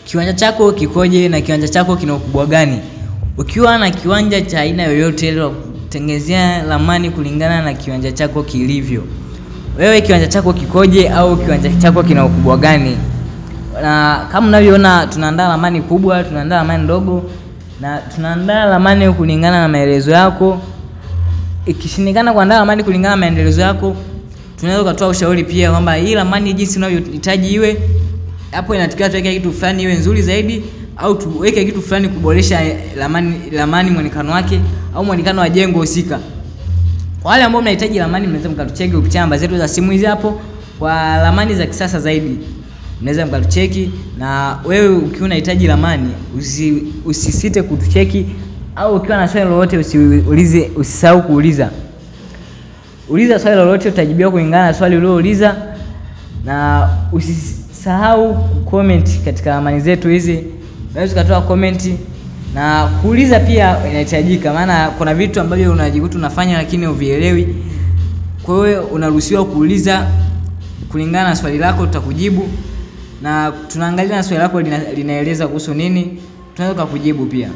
kiwanja chako kikoje na kiwanja chako kina ukubwa gani. Ukiwa na kiwanja cha aina yoyote ile, tengenezea ramani kulingana na kiwanja chako kilivyo. Wewe kiwanja chako kikoje au kiwanja chako kina ukubwa gani? Na kama unavyoona tunaandaa ramani kubwa, tunaandaa ramani ndogo, na tunaandaa ramani kulingana na maelezo yako. Ikishindikana kuandaa ramani kulingana na maelezo yako, tunaweza kutoa ushauri pia kwamba hii ramani jinsi unavyohitaji iwe, hapo inatakiwa tuweke kitu fulani iwe nzuri zaidi, au tuweke kitu fulani kuboresha ramani muonekano wake au muonekano wa jengo husika. Kwa wale ambao mnahitaji ramani, mnaweza mkatucheki kupitia namba zetu za simu hizi hapo. Kwa ramani za kisasa zaidi mnaweza mkatucheki, na wewe ukiwa unahitaji ramani usisite kutucheki, au ukiwa na swali lolote usisahau kuuliza. Uliza swali lolote, utajibiwa kulingana na swali ulilouliza, na usisahau comment katika ramani zetu hizi. Unaweza kutoa comment na kuuliza pia inahitajika, maana kuna vitu ambavyo unajikuta unafanya lakini uvielewi. Kwa hiyo unaruhusiwa kuuliza kulingana na swali lako, tutakujibu, na tunaangalia na swali lako linaeleza kuhusu nini, tunaweza kukujibu pia.